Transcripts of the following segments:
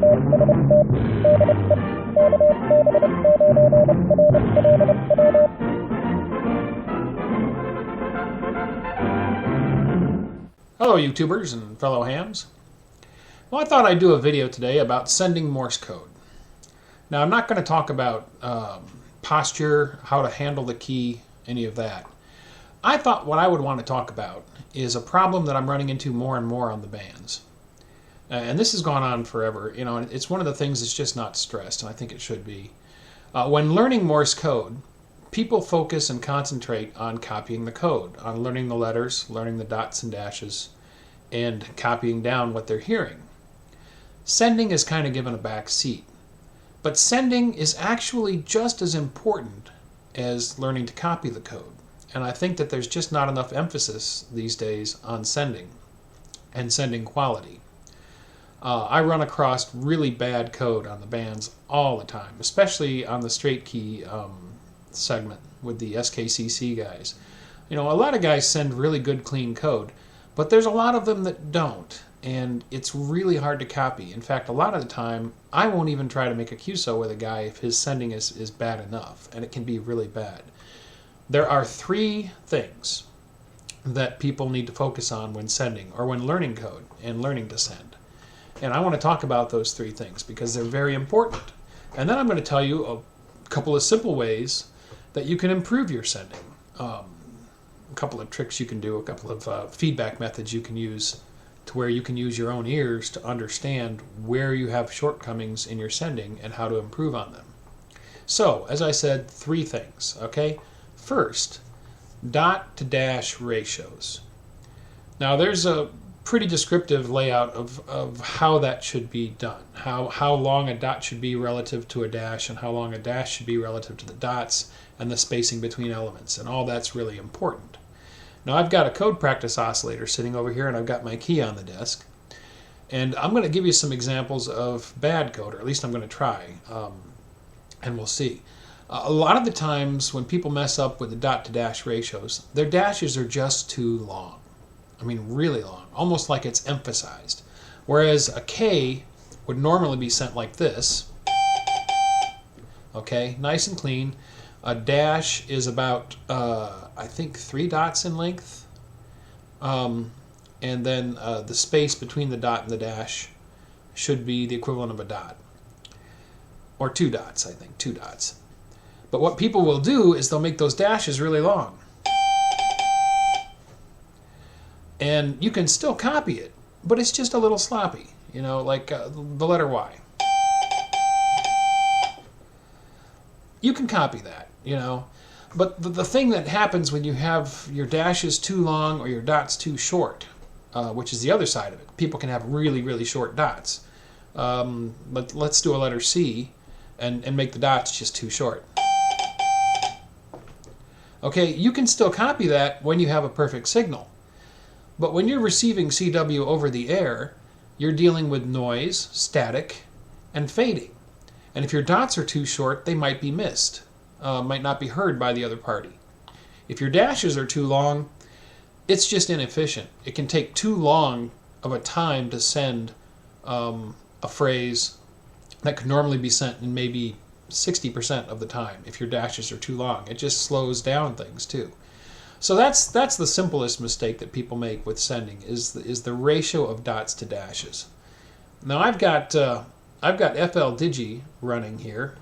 Hello YouTubers and fellow hams. Well, I thought I'd do a video today about sending Morse code. Now I'm not going to talk about posture, how to handle the key, any of that. I thought what I would want to talk about is a problem that I'm running into more and more on the bands. And this has gone on forever. You know, it's one of the things that's just not stressed, and I think it should be. When learning Morse code, people focus and concentrate on copying the code, on learning the letters, learning the dots and dashes, and copying down what they're hearing. Sending is kind of given a back seat. But sending is actually just as important as learning to copy the code. And I think that there's just not enough emphasis these days on sending and sending quality. I run across really bad code on the bands all the time, especially on the straight key segment with the SKCC guys. You know, a lot of guys send really good clean code, but there's a lot of them that don't, and it's really hard to copy. In fact, a lot of the time I won't even try to make a QSO with a guy if his sending is bad enough, and it can be really bad. There are three things that people need to focus on when sending or when learning code and learning to send. And I want to talk about those three things because they're very important. And then I'm going to tell you a couple of simple ways that you can improve your sending. A couple of tricks you can do, a couple of feedback methods you can use to where you can use your own ears to understand where you have shortcomings in your sending and how to improve on them. So, as I said, three things, okay? First, dot to dash ratios. Now there's a pretty descriptive layout of how that should be done, how long a dot should be relative to a dash and how long a dash should be relative to the dots and the spacing between elements, and all that's really important. Now I've got a code practice oscillator sitting over here and I've got my key on the desk, and I'm going to give you some examples of bad code, or at least I'm going to try, and we'll see. A lot of the times when people mess up with the dot to dash ratios, their dashes are just too long. I mean really long, almost like it's emphasized. Whereas a K would normally be sent like this, okay, nice and clean. A dash is about, I think, 3 dots in length. And then the space between the dot and the dash should be the equivalent of a dot. Or 2 dots, I think, 2 dots. But what people will do is they'll make those dashes really long. And you can still copy it, but it's just a little sloppy, you know, like the letter Y. You can copy that, you know, but the thing that happens when you have your dashes too long or your dots too short, which is the other side of it. People can have really, really short dots. But let's do a letter C and make the dots just too short. Okay, you can still copy that when you have a perfect signal. But when you're receiving CW over the air, you're dealing with noise, static, and fading. And if your dots are too short, they might be missed, might not be heard by the other party. If your dashes are too long, it's just inefficient. It can take too long of a time to send a phrase that could normally be sent in maybe 60% of the time if your dashes are too long. It just slows down things too. So that's the simplest mistake that people make with sending is the ratio of dots to dashes. Now I've got FL Digi running here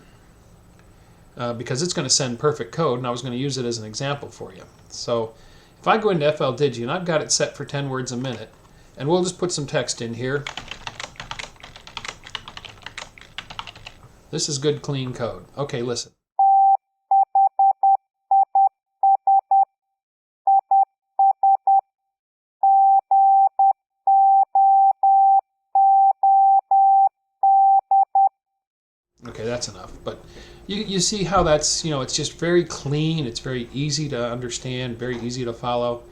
because it's going to send perfect code, and I was going to use it as an example for you. So if I go into FL Digi and I've got it set for 10 words a minute, and we'll just put some text in here. This is good clean code. Okay, listen. Okay, that's enough. But you see how that's, you know, it's just very clean, it's very easy to understand, very easy to follow.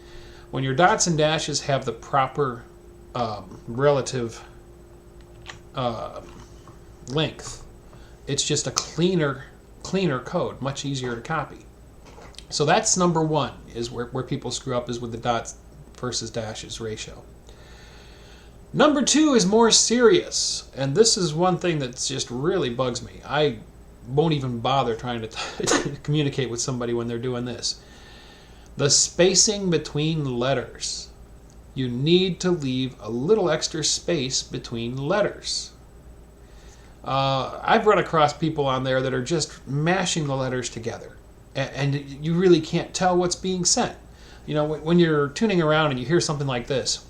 When your dots and dashes have the proper relative length, it's just a cleaner code, much easier to copy. So that's number one, is where people screw up, is with the dots versus dashes ratio. Number 2 is more serious, and this is one thing that just really bugs me. I won't even bother trying to communicate with somebody when they're doing this. The spacing between letters. You need to leave a little extra space between letters. I've run across people on there that are just mashing the letters together, and you really can't tell what's being sent. You know, when you're tuning around and you hear something like this,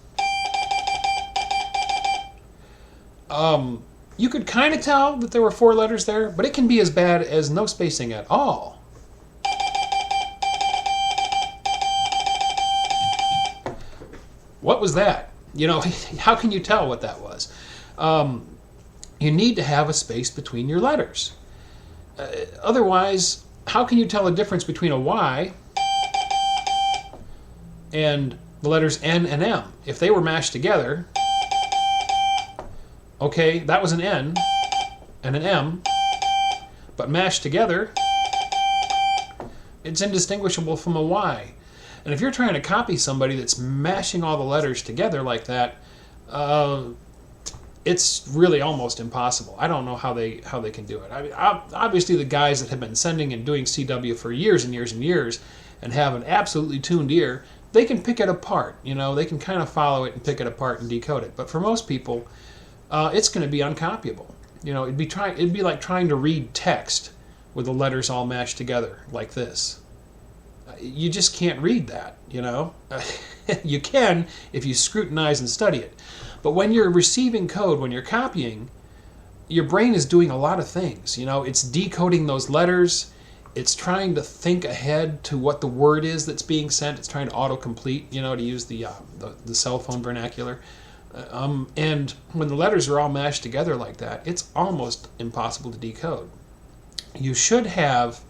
you could kind of tell that there were 4 letters there, but it can be as bad as no spacing at all. What was that? You know, how can you tell what that was? You need to have a space between your letters. Otherwise, how can you tell the difference between a Y and the letters N and M? If they were mashed together, okay, that was an N and an M, but mashed together, it's indistinguishable from a Y. And if you're trying to copy somebody that's mashing all the letters together like that, it's really almost impossible. I don't know how they can do it. I mean, obviously the guys that have been sending and doing CW for years and years and years and have an absolutely tuned ear, they can pick it apart. You know, they can kind of follow it and pick it apart and decode it. But for most people, it's going to be uncopyable. You know, it'd be like trying to read text with the letters all mashed together like this. You just can't read that, you know. You can if you scrutinize and study it. But when you're receiving code, when you're copying, your brain is doing a lot of things. You know, it's decoding those letters. It's trying to think ahead to what the word is that's being sent. It's trying to autocomplete, you know, to use the cell phone vernacular. And when the letters are all mashed together like that, it's almost impossible to decode. You should have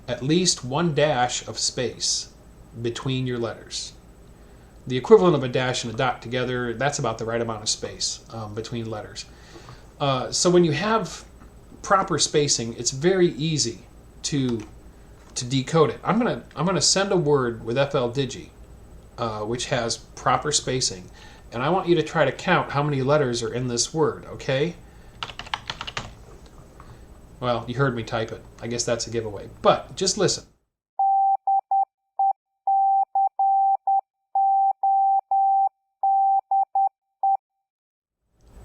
at least 1 dash of space between your letters. The equivalent of a dash and a dot together, that's about the right amount of space between letters. So when you have proper spacing, it's very easy to decode it. I'm gonna send a word with FL Digi, which has proper spacing, and I want you to try to count how many letters are in this word, okay? Well, you heard me type it. I guess that's a giveaway. But just listen.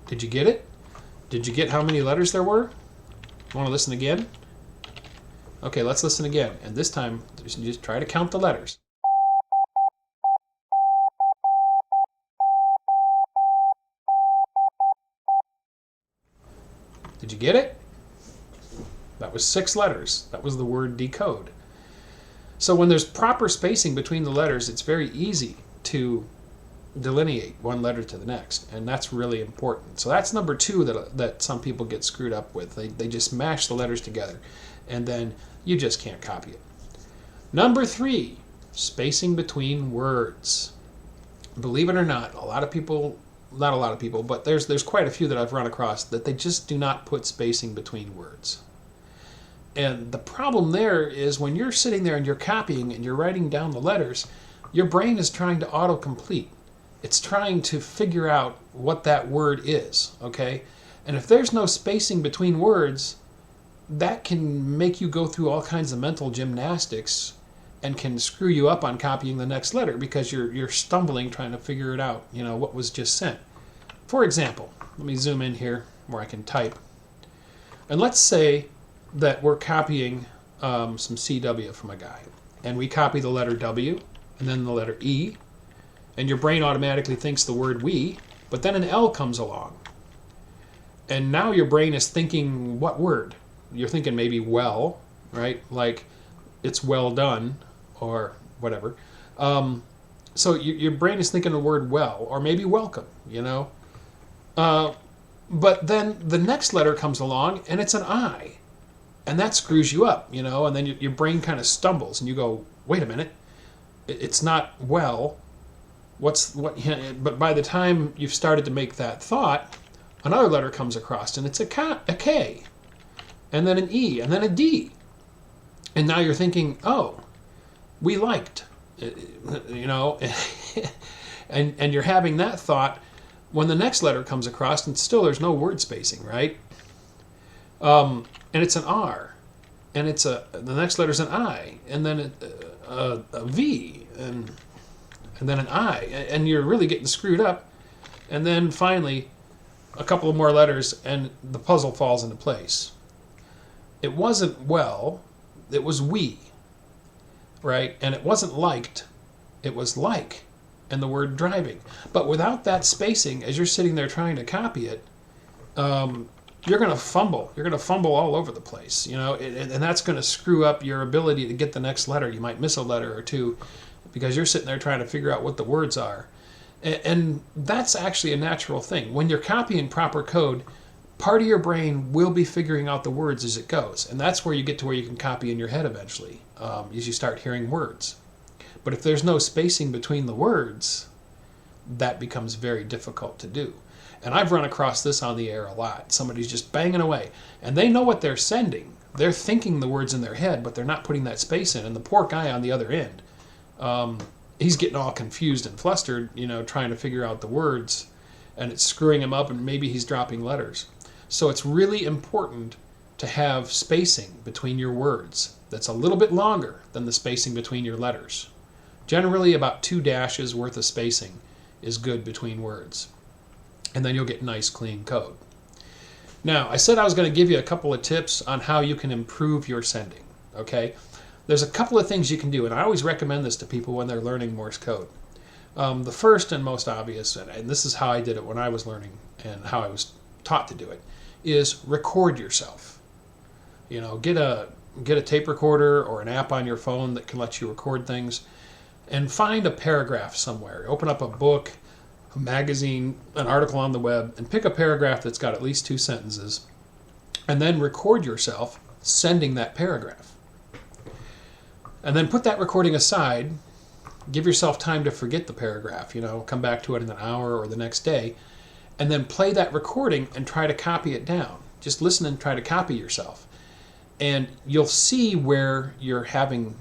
Did you get it? Did you get how many letters there were? Want to listen again? Okay, let's listen again. And this time, just try to count the letters. Did you get it? That was 6 letters. That was the word decode. So when there's proper spacing between the letters, it's very easy to delineate one letter to the next, and that's really important. So that's number 2 that some people get screwed up with. They just mash the letters together, and then you just can't copy it. Number 3, spacing between words. Believe it or not, a lot of people, not a lot of people, but there's quite a few that I've run across that they just do not put spacing between words. And the problem there is when you're sitting there and you're copying and you're writing down the letters, your brain is trying to autocomplete. It's trying to figure out what that word is, okay? And if there's no spacing between words, that can make you go through all kinds of mental gymnastics and can screw you up on copying the next letter because you're stumbling trying to figure it out, you know, what was just sent. For example, let me zoom in here where I can type. And let's say that we're copying some CW from a guy. And we copy the letter W and then the letter E. And your brain automatically thinks the word we, but then an L comes along. And now your brain is thinking what word? You're thinking maybe well, right? Like it's well done or whatever. So your brain is thinking the word well or maybe welcome, you know? But then the next letter comes along and it's an I. And that screws you up, you know, and then your brain kind of stumbles and you go, wait a minute, it's not well. But by the time you've started to make that thought, another letter comes across and it's a K, and then an E, and then a D. And now you're thinking, oh, we liked, you know, and you're having that thought when the next letter comes across, and still there's no word spacing, right? And it's an R, and the next letter's an I, and then a V, and then an I, and you're really getting screwed up. And then finally, a couple of more letters, and the puzzle falls into place. It wasn't well, it was we, right? And it wasn't liked, it was like, and the word driving. But without that spacing, as you're sitting there trying to copy it, you're going to fumble. You're going to fumble all over the place, you know, and that's going to screw up your ability to get the next letter. You might miss a letter or two because you're sitting there trying to figure out what the words are. And that's actually a natural thing. When you're copying proper code, part of your brain will be figuring out the words as it goes. And that's where you get to where you can copy in your head eventually, as you start hearing words. But if there's no spacing between the words, that becomes very difficult to do. And I've run across this on the air a lot. Somebody's just banging away, and they know what they're sending. They're thinking the words in their head, but they're not putting that space in. And the poor guy on the other end, he's getting all confused and flustered, you know, trying to figure out the words, and it's screwing him up, and maybe he's dropping letters. So it's really important to have spacing between your words that's a little bit longer than the spacing between your letters. Generally, about 2 dashes worth of spacing is good between words. And then you'll get nice, clean code. Now, I said I was going to give you a couple of tips on how you can improve your sending, okay? There's a couple of things you can do, and I always recommend this to people when they're learning Morse code. The first and most obvious, and this is how I did it when I was learning and how I was taught to do it, is record yourself. You know, get a tape recorder or an app on your phone that can let you record things, and find a paragraph somewhere. Open up a book, a magazine, an article on the web, and pick a paragraph that's got at least 2 sentences, and then record yourself sending that paragraph. And then put that recording aside, give yourself time to forget the paragraph, you know, come back to it in an hour or the next day, and then play that recording and try to copy it down. Just listen and try to copy yourself. And you'll see where you're having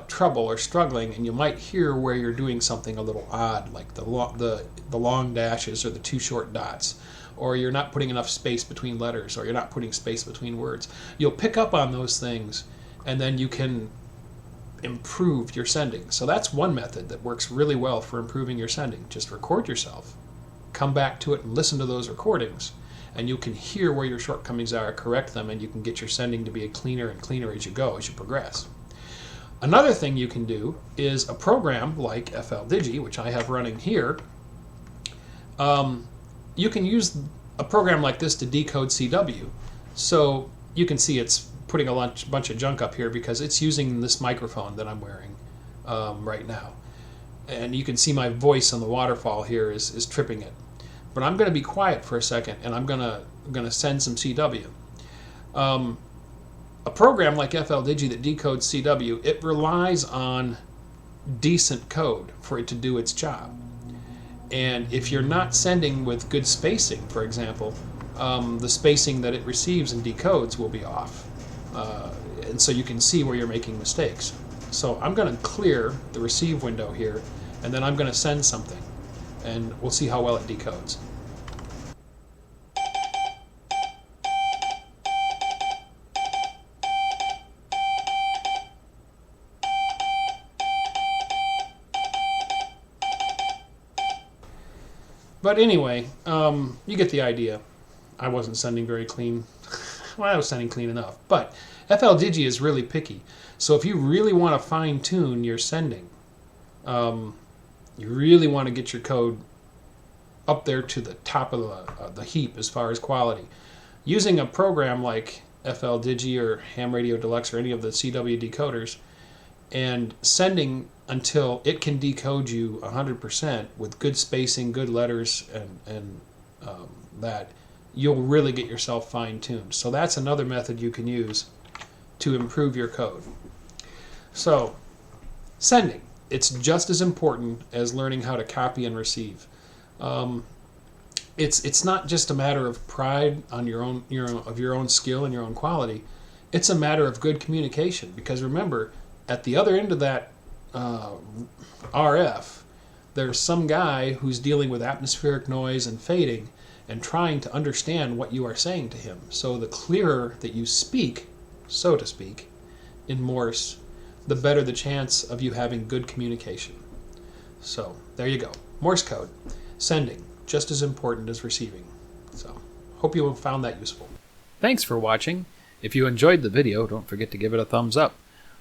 trouble or struggling, and you might hear where you're doing something a little odd, like the long dashes or the 2 short dots, or you're not putting enough space between letters, or you're not putting space between words. You'll pick up on those things, and then you can improve your sending. So that's one method that works really well for improving your sending. Just record yourself, come back to it and listen to those recordings, and you can hear where your shortcomings are, correct them, and you can get your sending to be cleaner and cleaner as you go, as you progress. Another thing you can do is a program like FLDigi, which I have running here. You can use a program like this to decode CW. So you can see it's putting a bunch of junk up here because it's using this microphone that I'm wearing right now. And you can see my voice on the waterfall here is tripping it. But I'm going to be quiet for a second, and I'm going to send some CW. A program like FLDigi that decodes CW, it relies on decent code for it to do its job. And if you're not sending with good spacing, for example, the spacing that it receives and decodes will be off. And so you can see where you're making mistakes. So I'm going to clear the receive window here, and then I'm going to send something, and we'll see how well it decodes. But anyway, you get the idea. I wasn't sending very clean. Well, I was sending clean enough. But FLDigi is really picky. So if you really want to fine-tune your sending, you really want to get your code up there to the top of the heap as far as quality. Using a program like FLDigi or Ham Radio Deluxe or any of the CW decoders, and sending until it can decode you 100% with good spacing, good letters, and that, you'll really get yourself fine-tuned. So that's another method you can use to improve your code. So, sending. It's just as important as learning how to copy and receive. It's not just a matter of pride on your own skill and your own quality. It's a matter of good communication, because remember, at the other end of that RF, there's some guy who's dealing with atmospheric noise and fading and trying to understand what you are saying to him. So the clearer that you speak, so to speak, in Morse, the better the chance of you having good communication. So there you go. Morse code. Sending, just as important as receiving. So hope you have found that useful. Thanks for watching. If you enjoyed the video, don't forget to give it a thumbs up.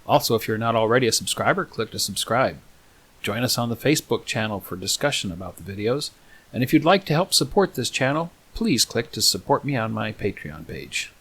Also, if you're not already a subscriber, click to subscribe. Join us on the Facebook channel for discussion about the videos. And if you'd like to help support this channel, please click to support me on my Patreon page.